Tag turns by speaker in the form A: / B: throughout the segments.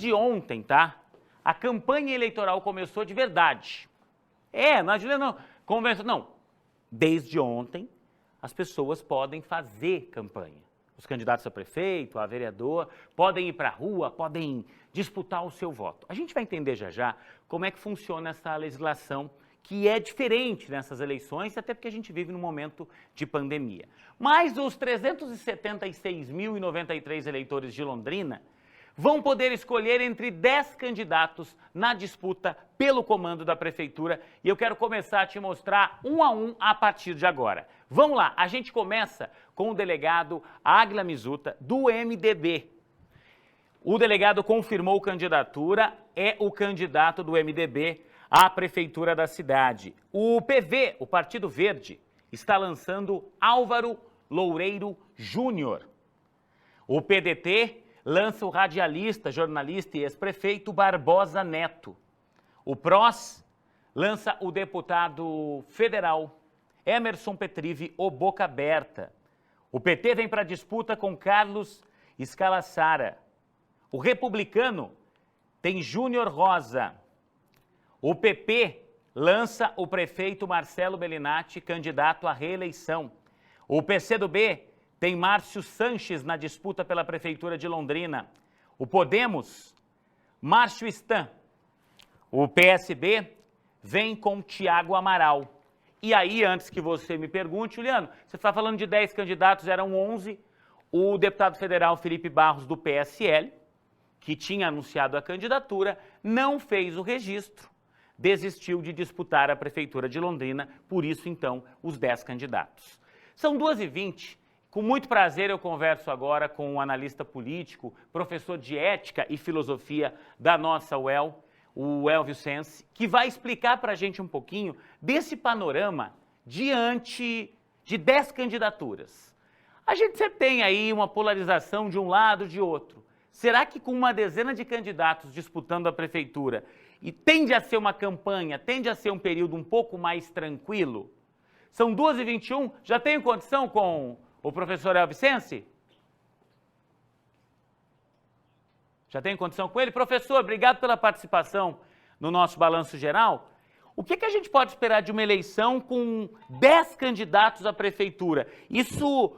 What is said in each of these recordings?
A: desde ontem, tá? A campanha eleitoral começou de verdade. Não, Juliana, não. Desde ontem, as pessoas podem fazer campanha. Os candidatos a prefeito, a vereador, podem ir para a rua, podem disputar o seu voto. A gente vai entender já já como é que funciona essa legislação, que é diferente nessas eleições, até porque a gente vive num momento de pandemia. Mas os 376.093 eleitores de Londrina vão poder escolher entre 10 candidatos na disputa pelo comando da prefeitura, e eu quero começar a te mostrar um a um a partir de agora. Vamos lá, a gente começa com o delegado Águila Mizuta, do MDB. O delegado confirmou candidatura, é o candidato do MDB à prefeitura da cidade. O PV, o Partido Verde, está lançando Álvaro Loureiro Júnior. O PDT lança o radialista, jornalista e ex-prefeito Barbosa Neto. O PROS lança o deputado federal Emerson Petrivi, o Boca Aberta. O PT vem para a disputa com Carlos Scalassara. O Republicano tem Júnior Rosa. O PP lança o prefeito Marcelo Bellinati, candidato à reeleição. O PCdoB tem Márcio Sanches na disputa pela prefeitura de Londrina. O Podemos, Márcio Stan. O PSB vem com Tiago Amaral. E aí, antes que você me pergunte, Juliano, você está falando de 10 candidatos, eram 11. O deputado federal Felipe Barros, do PSL, que tinha anunciado a candidatura, não fez o registro, desistiu de disputar a prefeitura de Londrina, por isso, então, os 10 candidatos. São 2h20. Com muito prazer eu converso agora com um analista político, professor de ética e filosofia da nossa UEL, o Elvio Sense, que vai explicar para a gente um pouquinho desse panorama diante de 10 candidaturas. A gente sempre tem aí uma polarização de um lado ou de outro. Será que com uma dezena de candidatos disputando a prefeitura, e tende a ser uma campanha, tende a ser um período um pouco mais tranquilo? São 2h21, já tenho condição com o professor Elvio Sense? Já tenho condição com ele? Professor, obrigado pela participação no nosso Balanço Geral. O que a gente pode esperar de uma eleição com 10 candidatos à prefeitura? Isso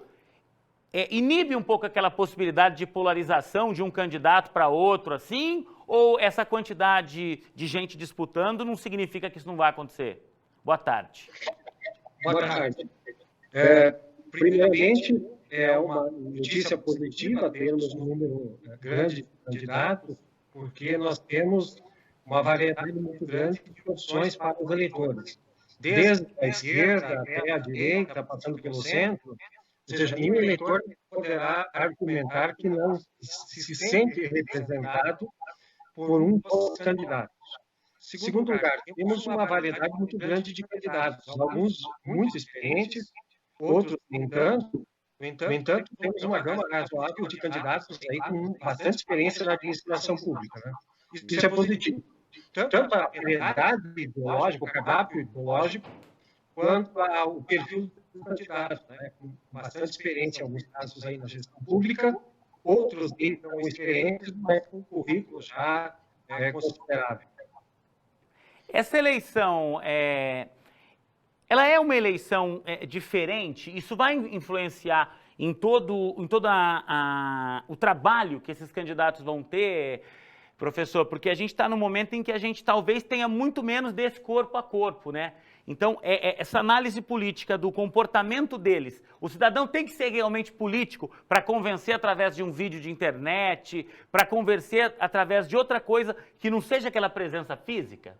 A: inibe um pouco aquela possibilidade de polarização de um candidato para outro, assim? Ou essa quantidade de gente disputando não significa que isso não vai acontecer? Boa tarde.
B: Boa tarde. Primeiramente, é uma notícia positiva termos um número grande de candidatos, porque nós temos uma variedade muito grande de opções para os eleitores. Desde a esquerda até a direita, passando pelo centro, ou seja, nenhum eleitor poderá argumentar que não se sente representado por um dos candidatos. Segundo lugar, temos uma variedade muito grande de candidatos, alguns muito experientes, outros nem tanto. No entanto, temos uma gama razoável de candidatos aí com bastante experiência na administração pública, né? Isso é positivo. Tanto a variedade ideológica, o cardápio ideológico, quanto ao perfil do candidato, né? Com bastante experiência em alguns casos aí na gestão pública, outros nem tão experientes, mas com currículo já considerável.
A: Essa eleição ela é uma eleição diferente? Isso vai influenciar em todo o trabalho que esses candidatos vão ter, professor? Porque a gente está num momento em que a gente talvez tenha muito menos desse corpo a corpo, né? Então, essa análise política do comportamento deles, o cidadão tem que ser realmente político para convencer através de um vídeo de internet, para convencer através de outra coisa que não seja aquela presença física?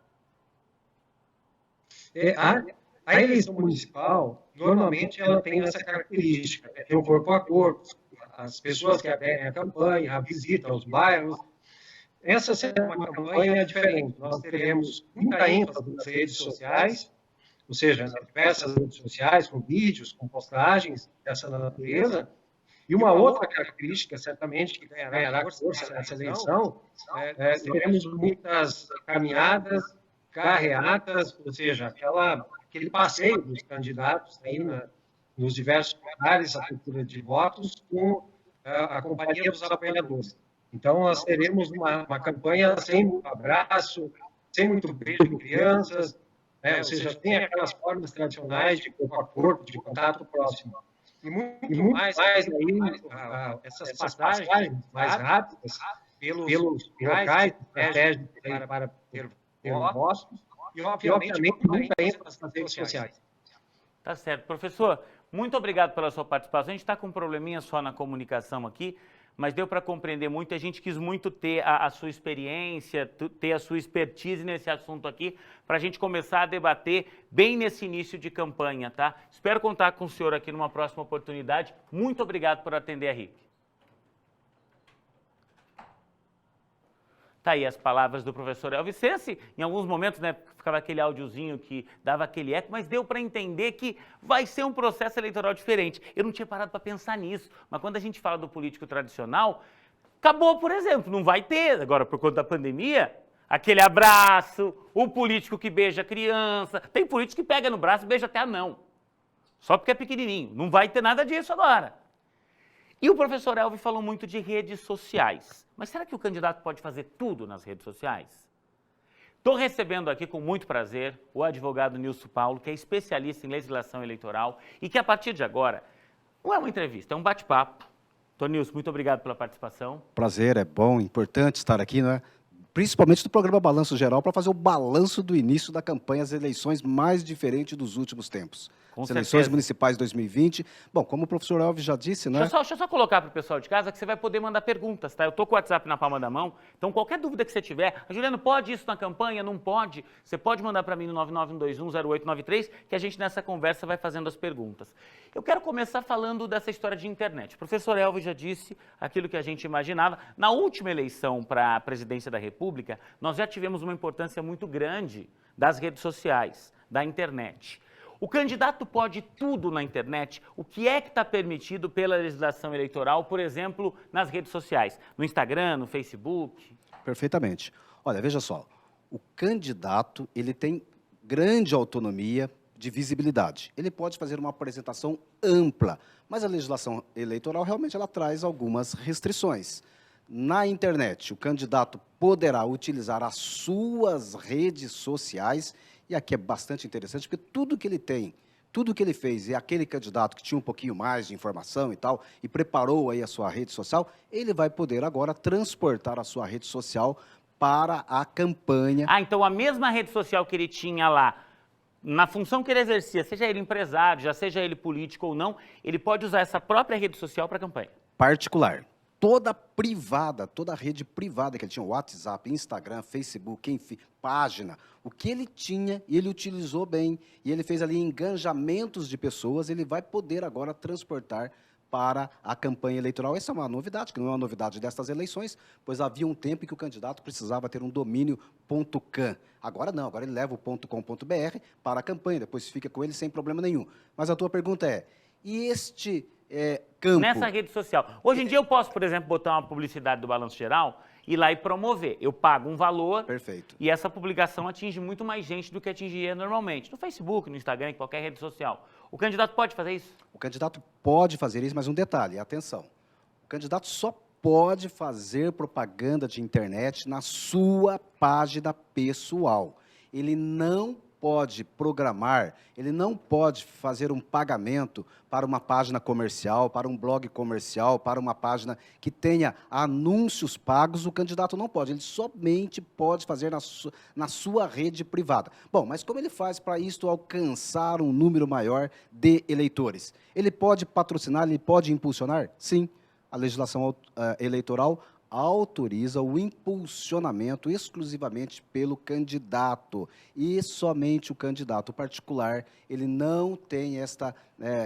B: A eleição municipal, normalmente, ela tem essa característica, tem o corpo a corpo, as pessoas que aderem à campanha, a visita aos bairros. Essa será uma campanha diferente. Nós teremos muita ênfase nas redes sociais, ou seja, nas diversas redes sociais, com vídeos, com postagens dessa natureza. E uma outra característica, certamente, que ganhará força nessa eleição, teremos muitas caminhadas, carreatas, ou seja, aquele passeio dos candidatos aí nos diversos lugares, a cultura de votos, com a companhia dos apoiadores. Então, nós teremos uma campanha sem muito abraço, sem muito beijo de crianças, né? Ou seja, tem aquelas formas tradicionais de corpo a corpo, de contato próximo. E muito mais aí, essas passagens mais rápidas pelos locais estratégicos para ter votos, e, obviamente, muita ênfase nas redes sociais.
A: Tá certo. Professor, muito obrigado pela sua participação. A gente está com um probleminha só na comunicação aqui, mas deu para compreender muito. A gente quis muito ter a sua experiência, ter a sua expertise nesse assunto aqui, para a gente começar a debater bem nesse início de campanha, tá? Espero contar com o senhor aqui numa próxima oportunidade. Muito obrigado por atender a RIC. Tá aí as palavras do professor Elvicense. Em alguns momentos, né, ficava aquele áudiozinho que dava aquele eco, mas deu para entender que vai ser um processo eleitoral diferente. Eu não tinha parado para pensar nisso, mas quando a gente fala do político tradicional, acabou, por exemplo, não vai ter, agora por conta da pandemia, aquele abraço, o político que beija a criança, tem político que pega no braço e beija até a mão, só porque é pequenininho, não vai ter nada disso agora. E o professor Elvi falou muito de redes sociais. Mas será que o candidato pode fazer tudo nas redes sociais? Estou recebendo aqui com muito prazer o advogado Nilson Paulo, que é especialista em legislação eleitoral e que a partir de agora não é uma entrevista, é um bate-papo. Nilson, muito obrigado pela participação.
C: Prazer, é bom, importante estar aqui, né? Principalmente do programa Balanço Geral, para fazer o balanço do início da campanha, as eleições mais diferentes dos últimos tempos. As eleições municipais 2020. Bom, como o professor Elvis já disse, né?
A: Deixa eu só colocar para o pessoal de casa que você vai poder mandar perguntas, tá? Eu estou com o WhatsApp na palma da mão, então qualquer dúvida que você tiver, Juliano, pode isso na campanha? Não pode? Você pode mandar para mim no 991210893, que a gente nessa conversa vai fazendo as perguntas. Eu quero começar falando dessa história de internet. O professor Elvis já disse aquilo que a gente imaginava. Na última eleição para a presidência da República, nós já tivemos uma importância muito grande das redes sociais, da internet. O candidato pode tudo na internet. O que é que está permitido pela legislação eleitoral, por exemplo, nas redes sociais? No Instagram, no Facebook?
C: Perfeitamente. Olha, veja só, o candidato ele tem grande autonomia de visibilidade. Ele pode fazer uma apresentação ampla, mas a legislação eleitoral realmente ela traz algumas restrições. Na internet, o candidato poderá utilizar as suas redes sociais. E aqui é bastante interessante, porque tudo que ele tem, tudo que ele fez, e aquele candidato que tinha um pouquinho mais de informação e tal, e preparou aí a sua rede social, ele vai poder agora transportar a sua rede social para a campanha.
A: Ah, então a mesma rede social que ele tinha lá, na função que ele exercia, seja ele empresário, já seja ele político ou não, ele pode usar essa própria rede social para a campanha.
C: Particular. Toda privada, toda a rede privada que ele tinha, WhatsApp, Instagram, Facebook, enfim, página, o que ele tinha, e ele utilizou bem, e ele fez ali engajamentos de pessoas, ele vai poder agora transportar para a campanha eleitoral. Essa é uma novidade, que não é uma novidade destas eleições, pois havia um tempo em que o candidato precisava ter um domínio .com. Agora não, agora ele leva o .com.br para a campanha, depois fica com ele sem problema nenhum. Mas a tua pergunta é, e este campo?
A: Nessa rede social. Hoje em dia eu posso, por exemplo, botar uma publicidade do Balanço Geral, ir lá e promover. Eu pago um valor.
C: Perfeito.
A: E essa publicação atinge muito mais gente do que atingiria normalmente. No Facebook, no Instagram, em qualquer rede social. O candidato pode fazer isso?
C: O candidato pode fazer isso, mas um detalhe, atenção. O candidato só pode fazer propaganda de internet na sua página pessoal. Ele não pode programar, ele não pode fazer um pagamento para uma página comercial, para um blog comercial, para uma página que tenha anúncios pagos, o candidato não pode, ele somente pode fazer na sua rede privada. Bom, mas como ele faz para isto alcançar um número maior de eleitores? Ele pode patrocinar, ele pode impulsionar? Sim, a legislação eleitoral autoriza o impulsionamento exclusivamente pelo candidato. E somente o candidato particular, ele não tem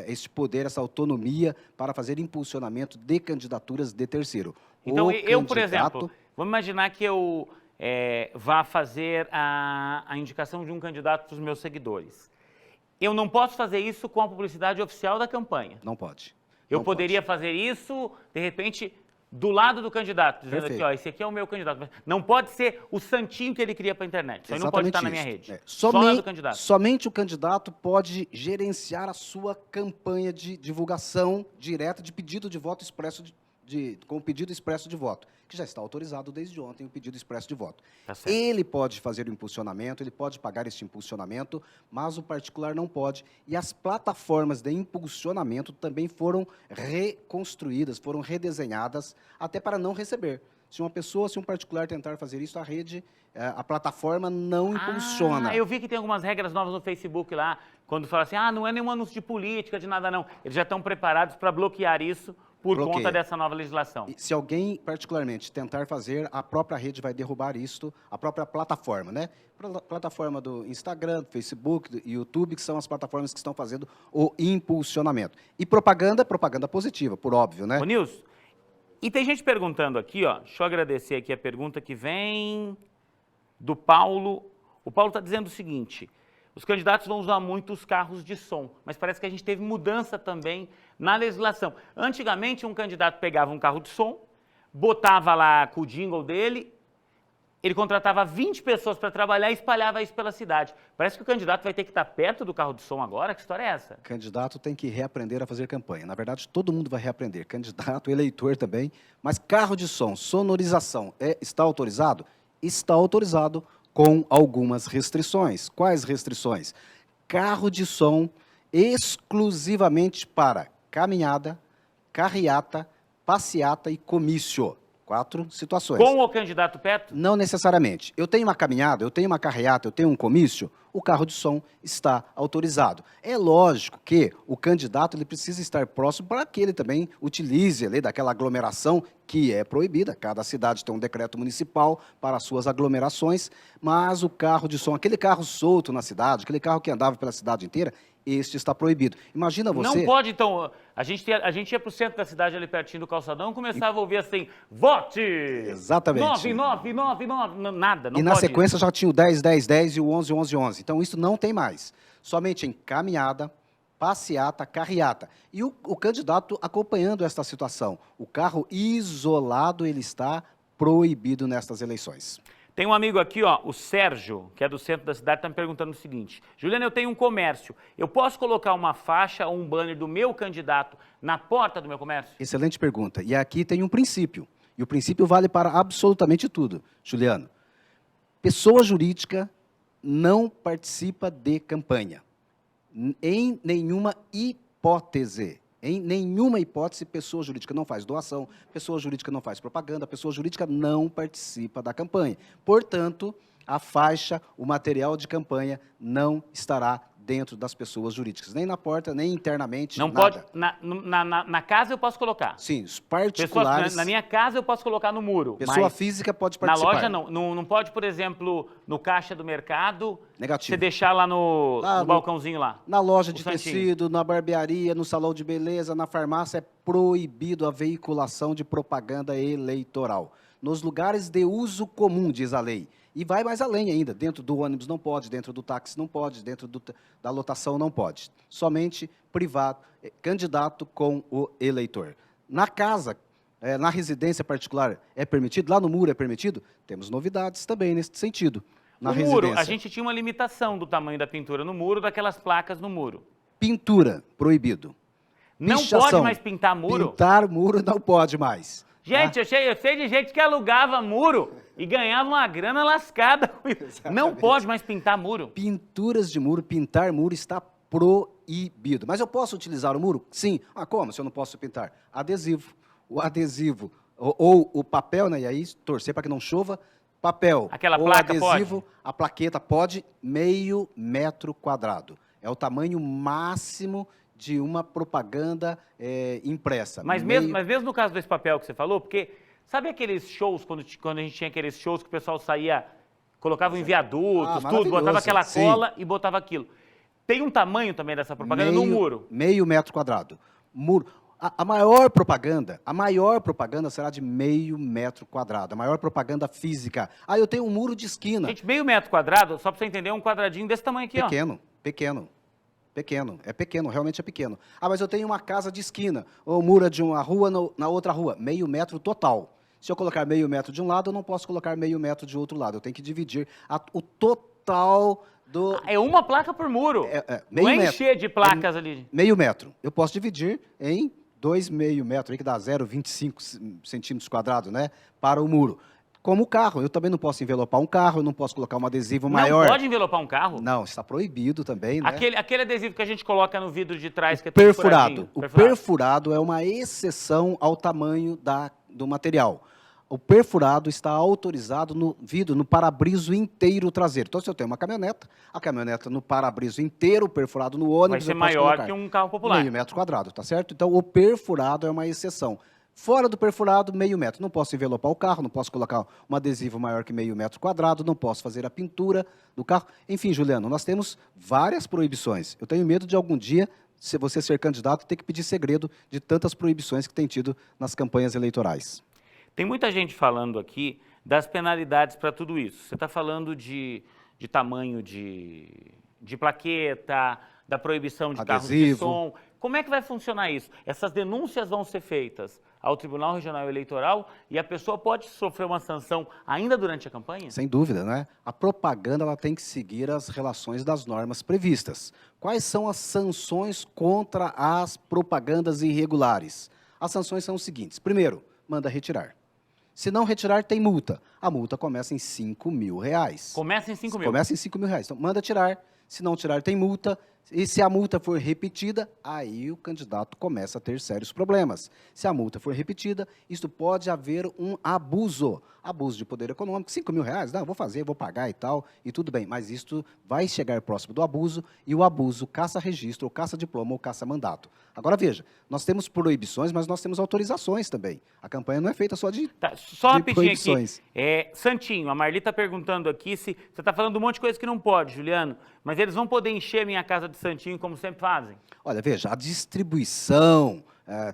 C: este poder, essa autonomia para fazer impulsionamento de candidaturas de terceiro.
A: Então, eu, por exemplo, vamos imaginar que eu vá fazer a indicação de um candidato para os meus seguidores. Eu não posso fazer isso com a publicidade oficial da campanha?
C: Não pode.
A: Eu poderia fazer isso, de repente, do lado do candidato, dizendo
C: Perfeito.
A: Aqui, ó, esse aqui é o meu candidato. Não pode ser o santinho que ele cria para a internet. Isso aí não pode estar na minha rede. Só do candidato.
C: Somente o candidato pode gerenciar a sua campanha de divulgação direta de pedido de voto expresso com o pedido expresso de voto, que já está autorizado desde ontem o pedido expresso de voto.
A: Tá certo.
C: Ele pode fazer o impulsionamento, ele pode pagar este impulsionamento, mas o particular não pode. E as plataformas de impulsionamento também foram reconstruídas, foram redesenhadas, até para não receber. Se um particular tentar fazer isso, a plataforma não impulsiona.
A: Eu vi que tem algumas regras novas no Facebook lá, quando fala assim, não é nenhum anúncio de política, de nada não. Eles já estão preparados para bloquear isso por conta dessa nova legislação.
C: E se alguém, particularmente, tentar fazer, a própria rede vai derrubar isto, a própria plataforma, né? Plataforma do Instagram, do Facebook, do YouTube, que são as plataformas que estão fazendo o impulsionamento. E propaganda positiva, por óbvio, né?
A: Ô, Nilson, e tem gente perguntando aqui, ó, deixa eu agradecer aqui a pergunta que vem do Paulo. O Paulo está dizendo o seguinte, os candidatos vão usar muito os carros de som, mas parece que a gente teve mudança também na legislação. Antigamente, um candidato pegava um carro de som, botava lá com o jingle dele, ele contratava 20 pessoas para trabalhar e espalhava isso pela cidade. Parece que o candidato vai ter que estar perto do carro de som agora? Que história é essa?
C: O candidato tem que reaprender a fazer campanha. Na verdade, todo mundo vai reaprender, candidato, eleitor também. Mas carro de som, sonorização, está autorizado? Está autorizado com algumas restrições. Quais restrições? Carro de som exclusivamente para caminhada, carreata, passeata e comício. 4 situações.
A: Com o candidato perto?
C: Não necessariamente. Eu tenho uma caminhada, eu tenho uma carreata, eu tenho um comício, o carro de som está autorizado. É lógico que o candidato ele precisa estar próximo para que ele também utilize ali daquela aglomeração que é proibida. Cada cidade tem um decreto municipal para as suas aglomerações, mas o carro de som, aquele carro solto na cidade, aquele carro que andava pela cidade inteira, este está proibido. Imagina você...
A: Não pode, então, a gente ia para o centro da cidade, ali pertinho do calçadão, e começava a ouvir assim, vote!
C: Exatamente.
A: 999, nada, não
C: e
A: pode.
C: na sequência já tinha o 10, 10, 10 e o 11, 11, 11. Então isso não tem mais. Somente em caminhada, passeata, carreata. E o candidato acompanhando esta situação. O carro isolado, ele está proibido nestas eleições.
A: Tem um amigo aqui, ó, o Sérgio, que é do centro da cidade, está me perguntando o seguinte. Juliana, eu tenho um comércio. Eu posso colocar uma faixa ou um banner do meu candidato na porta do meu comércio?
C: Excelente pergunta. E aqui tem um princípio. E o princípio vale para absolutamente tudo, Juliano. Pessoa jurídica não participa de campanha. Em nenhuma hipótese. Em nenhuma hipótese, pessoa jurídica não faz doação, pessoa jurídica não faz propaganda, pessoa jurídica não participa da campanha. Portanto, a faixa, o material de campanha não estará dentro das pessoas jurídicas, nem na porta, nem internamente,
A: não
C: nada.
A: Pode, na casa eu posso colocar?
C: Sim, os particulares...
A: Na minha casa eu posso colocar no muro.
C: Pessoa física pode participar.
A: Na loja não. Não pode, por exemplo, no caixa do mercado,
C: negativo.
A: Você deixar lá no balcãozinho lá.
C: Na loja de
A: santinho.
C: tecido, na barbearia, no salão de beleza, na farmácia, é proibido a veiculação de propaganda eleitoral. Nos lugares de uso comum, diz a lei. E vai mais além ainda, dentro do ônibus não pode, dentro do táxi não pode, dentro da lotação não pode. Somente privado, candidato com o eleitor. Na casa, na residência particular é permitido? Lá no muro é permitido? Temos novidades também nesse sentido. Na
A: muro, a gente tinha uma limitação do tamanho da pintura no muro, daquelas placas no muro.
C: Pintura, proibido.
A: Não pode mais pintar muro?
C: Pintar muro não pode mais.
A: Gente, eu sei de gente que alugava muro e ganhava uma grana lascada com isso. Não pode mais pintar muro.
C: Pinturas de muro, pintar muro está proibido. Mas eu posso utilizar o muro? Sim. Como se eu não posso pintar? Adesivo. O adesivo ou o papel, né? E aí torcer para que não chova. Papel
A: aquela
C: ou
A: placa
C: adesivo,
A: pode?
C: A plaqueta pode, meio metro quadrado. É o tamanho máximo de uma propaganda impressa.
A: Mas mesmo no caso desse papel que você falou, porque sabe aqueles shows, quando a gente tinha aqueles shows que o pessoal saía, colocava em viadutos, tudo, botava aquela cola e botava aquilo. Tem um tamanho também dessa propaganda no muro?
C: Meio metro quadrado. Muro. A maior propaganda será de meio metro quadrado, a maior propaganda física. Eu tenho um muro de esquina.
A: Gente, meio metro quadrado, só para você entender, é um quadradinho desse tamanho aqui,
C: Pequeno. É pequeno, realmente é pequeno. Mas eu tenho uma casa de esquina, ou muro de uma rua na outra rua, meio metro total. Se eu colocar meio metro de um lado, eu não posso colocar meio metro de outro lado. Eu tenho que dividir o total do...
A: É uma placa por muro. Não é encher de placas ali.
C: Meio metro. Eu posso dividir em 2,5 metros, aí que dá 0,25 centímetros quadrados, né? Para o muro. Como o carro, eu também não posso envelopar um carro, eu não posso colocar um adesivo maior.
A: Não pode envelopar um carro?
C: Não, está proibido também, né?
A: Aquele adesivo que a gente coloca no vidro de trás, que é
C: Perfurado. O
A: perfurado.
C: perfurado é uma exceção ao tamanho do material. O perfurado está autorizado no vidro, no para-brisa inteiro traseiro. Então, se eu tenho uma caminhoneta, a caminhoneta no para-brisa inteiro, perfurado no ônibus...
A: Vai ser
C: eu posso
A: maior
C: colocar
A: que um carro popular.
C: 0,5 metro quadrado, tá certo? Então, o perfurado é uma exceção. Fora do perfurado, 0,5 metro. Não posso envelopar o carro, não posso colocar um adesivo maior que 0,5 metro quadrado, não posso fazer a pintura do carro. Enfim, Juliano, nós temos várias proibições. Eu tenho medo de algum dia, se você ser candidato, ter que pedir segredo de tantas proibições que tem tido nas campanhas eleitorais.
A: Tem muita gente falando aqui das penalidades para tudo isso. Você está falando de tamanho de plaqueta, da proibição de carros de
C: Adesivo.
A: som. Como é que vai funcionar isso? Essas denúncias vão ser feitas ao Tribunal Regional Eleitoral e a pessoa pode sofrer uma sanção ainda durante a campanha?
C: Sem dúvida, né? A propaganda ela tem que seguir as relações das normas previstas. Quais são as sanções contra as propagandas irregulares? As sanções são os seguintes. Primeiro, manda retirar. Se não retirar, tem multa. A multa começa em R$5.000.
A: Começa em 5 mil.
C: Começa em R$5.000. Então, manda tirar. Se não tirar, tem multa. E se a multa for repetida, aí o candidato começa a ter sérios problemas. Se a multa for repetida, isso pode haver um abuso. Abuso de poder econômico. R$5.000, não, vou fazer, vou pagar e tal, e tudo bem. Mas isto vai chegar próximo do abuso, e o abuso caça registro, ou caça diploma, ou caça mandato. Agora, veja, nós temos proibições, mas nós temos autorizações também. A campanha não é feita só de
A: Só
C: de
A: rapidinho
C: proibições.
A: aqui. Santinho, a Marli está perguntando aqui se você está falando um monte de coisa que não pode, Juliano, mas eles vão poder encher minha casa de Santinho como sempre fazem?
C: Olha, veja, a distribuição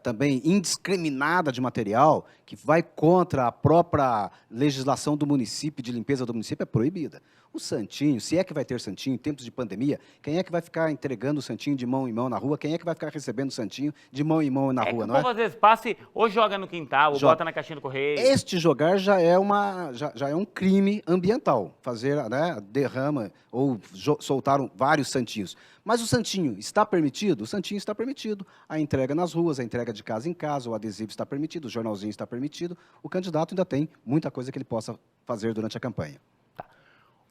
C: também indiscriminada de material que vai contra a própria legislação do município, de limpeza do município, é proibida. O Santinho, se é que vai ter Santinho em tempos de pandemia, quem é que vai ficar entregando o Santinho de mão em mão na rua? Quem é que vai ficar recebendo o Santinho de mão em mão na rua,
A: Que
C: não
A: o povo às vezes passa e ou joga no quintal, ou
C: Joga.
A: bota na caixinha do correio.
C: Este jogar já é um crime ambiental, fazer, né, derrama ou soltaram vários santinhos. Mas o santinho está permitido? O santinho está permitido. A entrega nas ruas, a entrega de casa em casa, o adesivo está permitido, o jornalzinho está permitido. O candidato ainda tem muita coisa que ele possa fazer durante a campanha.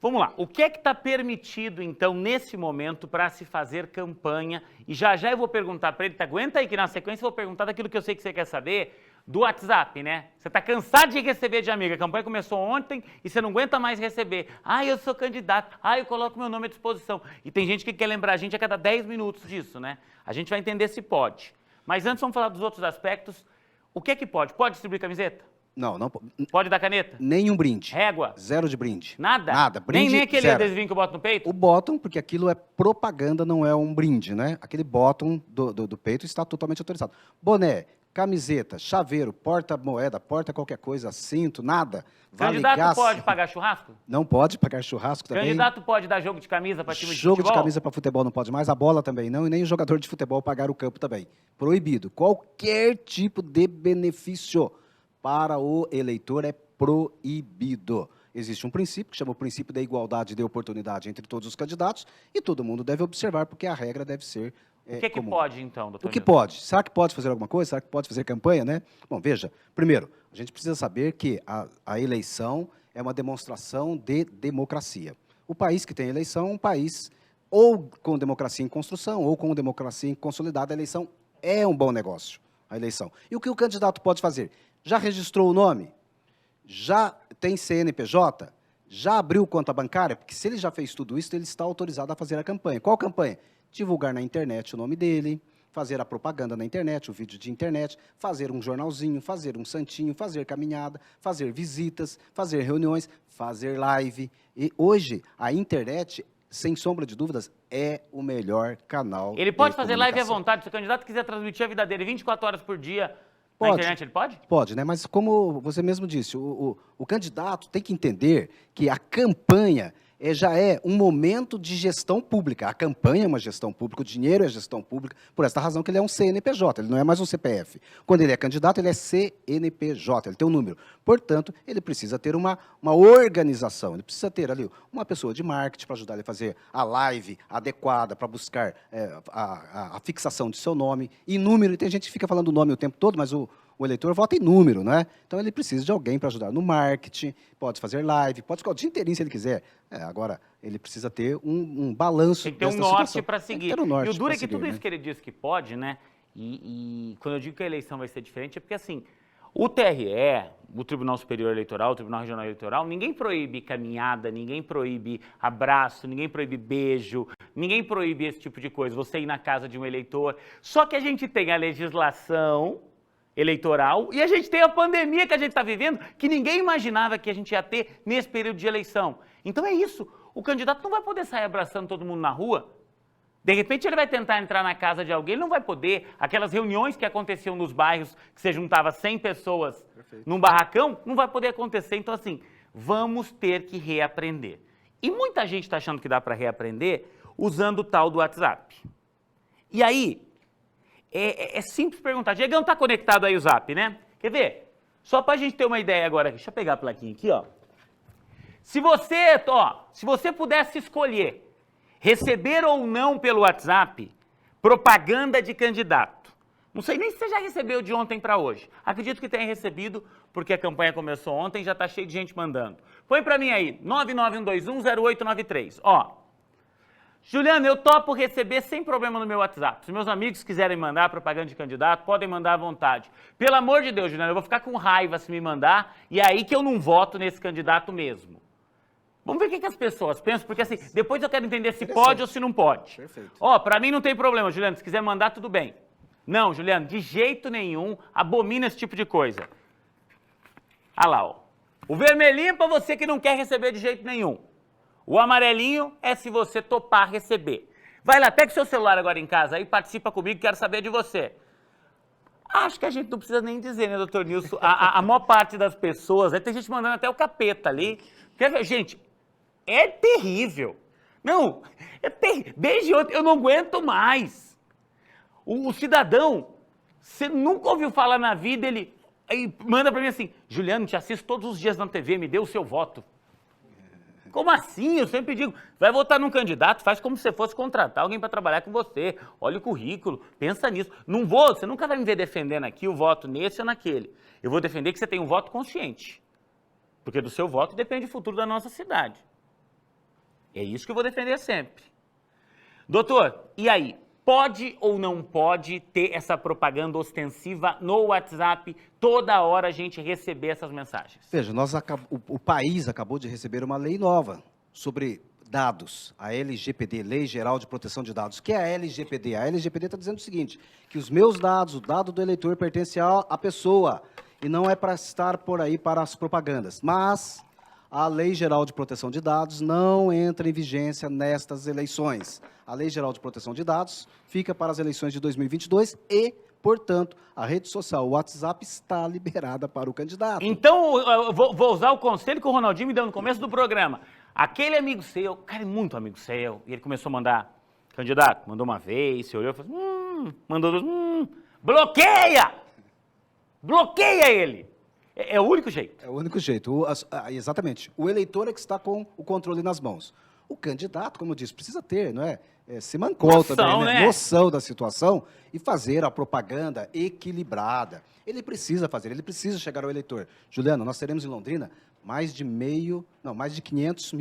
A: Vamos lá, o que é que está permitido, então, nesse momento, para se fazer campanha? E já já eu vou perguntar para ele, aguenta aí que na sequência eu vou perguntar daquilo que eu sei que você quer saber, do WhatsApp, né? Você está cansado de receber de amiga, a campanha começou ontem e você não aguenta mais receber. Ah, eu sou candidato, eu coloco meu nome à disposição. E tem gente que quer lembrar a gente a cada 10 minutos disso, né? A gente vai entender se pode. Mas antes vamos falar dos outros aspectos. O que é que pode? Pode distribuir camiseta?
C: Não,
A: Pode dar caneta?
C: nenhum brinde.
A: Régua?
C: Zero de brinde.
A: Nada?
C: Nada. Brinde,
A: Nem aquele
C: zero.
A: adesivinho que eu boto no peito?
C: O bottom, porque aquilo é propaganda, não é um brinde, né? Aquele bottom do peito está totalmente autorizado. Boné, camiseta, chaveiro, porta-moeda, porta qualquer coisa, cinto, nada. Vale
A: Candidato
C: gás.
A: pode pagar churrasco?
C: Não pode pagar churrasco também.
A: Candidato pode dar jogo de camisa para time de
C: Jogo
A: futebol?
C: de camisa para futebol não pode mais, a bola também não, e nem o jogador de futebol pagar o campo também. Proibido. Qualquer tipo de benefício para o eleitor é proibido. Existe um princípio que chama o princípio da igualdade de oportunidade entre todos os candidatos e todo mundo deve observar porque a regra deve ser
A: O que é que
C: comum.
A: pode, então, doutor?
C: O que
A: Nilson?
C: pode? Será que pode fazer alguma coisa? Será que pode fazer campanha, né? Bom, veja, primeiro, a gente precisa saber que a eleição é uma demonstração de democracia. O país que tem eleição é um país ou com democracia em construção ou com democracia consolidada. A eleição é um bom negócio, a eleição. E o que o candidato pode fazer? Já registrou o nome? Já tem CNPJ? Já abriu conta bancária? Porque se ele já fez tudo isso, ele está autorizado a fazer a campanha. Qual campanha? Divulgar na internet o nome dele, fazer a propaganda na internet, o vídeo de internet, fazer um jornalzinho, fazer um santinho, fazer caminhada, fazer visitas, fazer reuniões, fazer live. E hoje, a internet, sem sombra de dúvidas, é o melhor canal.
A: Ele pode
C: de
A: fazer live à
C: comunicação.
A: vontade. Se o candidato quiser transmitir a vida dele 24 horas por dia na
C: Pode.
A: internet, ele pode?
C: Pode, né? Mas como você mesmo disse, o candidato tem que entender que a campanha já é um momento de gestão pública. A campanha é uma gestão pública, o dinheiro é gestão pública, por essa razão que ele é um CNPJ, ele não é mais um CPF. Quando ele é candidato, ele é CNPJ, ele tem um número. Portanto, ele precisa ter uma organização, ele precisa ter ali uma pessoa de marketing para ajudar ele a fazer a live adequada, para buscar a fixação de seu nome, e número, e tem gente que fica falando o nome o tempo todo, mas o eleitor vota em número, né? Então, ele precisa de alguém para ajudar no marketing, pode fazer live, pode ficar o dia inteirinho se ele quiser. Agora, ele precisa ter um balanço.
A: Tem que ter um norte para seguir. E o duro é que tudo isso que ele diz que pode, né? E quando eu digo que a eleição vai ser diferente, é porque, assim, o TRE, o Tribunal Superior Eleitoral, o Tribunal Regional Eleitoral, ninguém proíbe caminhada, ninguém proíbe abraço, ninguém proíbe beijo, ninguém proíbe esse tipo de coisa, você ir na casa de um eleitor. Só que a gente tem a legislação eleitoral e a gente tem a pandemia que a gente está vivendo, que ninguém imaginava que a gente ia ter nesse período de eleição. Então é isso, o candidato não vai poder sair abraçando todo mundo na rua. De repente ele vai tentar entrar na casa de alguém, ele não vai poder. Aquelas reuniões que aconteciam nos bairros, que você juntava 100 pessoas num barracão, não vai poder acontecer. Então, assim, vamos ter que reaprender. E muita gente está achando que dá para reaprender usando o tal do WhatsApp. E aí, é simples perguntar. Diegão, está conectado aí o Zap, né? Quer ver? Só para a gente ter uma ideia agora. Deixa eu pegar a plaquinha aqui, ó. Se você pudesse escolher receber ou não pelo WhatsApp propaganda de candidato. Não sei nem se você já recebeu de ontem para hoje. Acredito que tenha recebido, porque a campanha começou ontem e já está cheio de gente mandando. Põe para mim aí, 991210893. Ó, Juliano, eu topo receber sem problema no meu WhatsApp. Se meus amigos quiserem mandar propaganda de candidato, podem mandar à vontade. Pelo amor de Deus, Juliano, eu vou ficar com raiva se me mandar, e é aí que eu não voto nesse candidato mesmo. Vamos ver o que as pessoas pensam, porque assim, depois eu quero entender se pode ou se não pode.
C: Perfeito.
A: Ó, pra mim não tem problema, Juliano, se quiser mandar, tudo bem. Não, Juliano, de jeito nenhum, abomina esse tipo de coisa. Ah lá, ó. O vermelhinho é pra você que não quer receber de jeito nenhum. O amarelinho é se você topar receber. Vai lá, pega o seu celular agora em casa aí, participa comigo, quero saber de você. Acho que a gente não precisa nem dizer, né, doutor Nilson? A maior parte das pessoas, tem gente mandando até o capeta ali. Gente, é terrível. Não, é terrível. Desde ontem eu não aguento mais. O cidadão, você nunca ouviu falar na vida, ele aí manda pra mim assim, Juliano, te assisto todos os dias na TV, me dê o seu voto. Como assim? Eu sempre digo, vai votar num candidato, faz como se você fosse contratar alguém para trabalhar com você. Olha o currículo, pensa nisso. Não vou, você nunca vai me ver defendendo aqui o voto nesse ou naquele. Eu vou defender que você tem um voto consciente. Porque do seu voto depende o futuro da nossa cidade. É isso que eu vou defender sempre. Doutor, e aí? Pode ou não pode ter essa propaganda ostensiva no WhatsApp, toda hora a gente receber essas mensagens? Veja,
C: o país acabou de receber uma lei nova sobre dados, a LGPD, Lei Geral de Proteção de Dados. O que é a LGPD? A LGPD está dizendo o seguinte, que os meus dados, o dado do eleitor pertence à pessoa, e não é para estar por aí para as propagandas. Mas a Lei Geral de Proteção de Dados não entra em vigência nestas eleições. A Lei Geral de Proteção de Dados fica para as eleições de 2022 e, portanto, a rede social, o WhatsApp, está liberada para o candidato.
A: Então, eu vou usar o conselho que o Ronaldinho me deu no começo do programa. Aquele amigo seu, cara, é muito amigo seu, e ele começou a mandar, candidato, mandou uma vez, você olhou e falou, mandou duas, bloqueia! Bloqueia ele! É o único jeito.
C: É o único jeito, exatamente. O eleitor é que está com o controle nas mãos. O candidato, como eu disse, precisa ter, não é? Simancol também, né? Noção da situação e fazer a propaganda equilibrada. Ele precisa fazer, ele precisa chegar ao eleitor. Juliano, nós teremos em Londrina mais de 500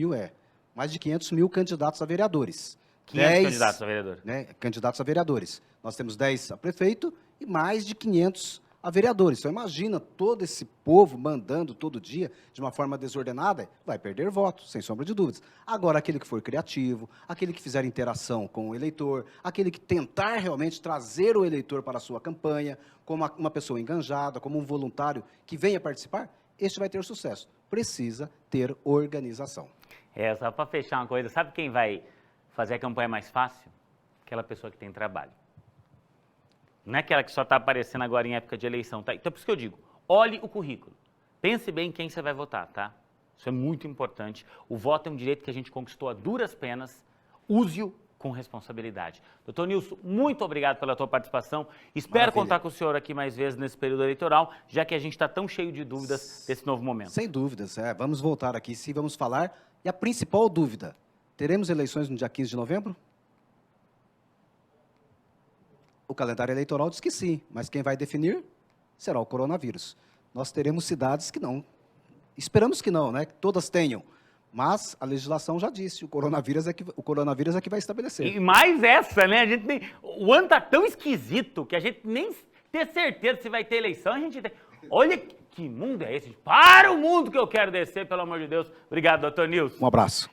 C: mil candidatos a vereadores.
A: 500 candidatos a vereador.
C: Né, candidatos a vereadores. Nós temos 10 a prefeito e mais de 500 a vereadores. Então, imagina todo esse povo mandando todo dia de uma forma desordenada, vai perder voto, sem sombra de dúvidas. Agora, aquele que for criativo, aquele que fizer interação com o eleitor, aquele que tentar realmente trazer o eleitor para a sua campanha, como uma pessoa enganjada, como um voluntário que venha participar, este vai ter sucesso. Precisa ter organização.
A: Só para fechar uma coisa, sabe quem vai fazer a campanha mais fácil? Aquela pessoa que tem trabalho. Não é aquela que só está aparecendo agora em época de eleição, tá? Então, por isso que eu digo, olhe o currículo. Pense bem em quem você vai votar, tá? Isso é muito importante. O voto é um direito que a gente conquistou a duras penas. Use-o com responsabilidade. Doutor Nilson, muito obrigado pela tua participação. Espero
C: Maravilha.
A: contar com o senhor aqui mais vezes nesse período eleitoral, já que a gente está tão cheio de dúvidas desse novo momento.
C: Sem dúvidas, vamos voltar aqui, sim, vamos falar. E a principal dúvida, teremos eleições no dia 15 de novembro? O calendário eleitoral diz que sim, mas quem vai definir será o coronavírus. Nós teremos cidades que não, esperamos que não, né? Que todas tenham. Mas a legislação já disse, o coronavírus é que vai estabelecer.
A: E mais essa, né? O ano tá tão esquisito que a gente nem ter certeza se vai ter eleição, a gente tem. Olha que mundo é esse? Para o mundo que eu quero descer, pelo amor de Deus. Obrigado, doutor Nilson.
C: Um abraço.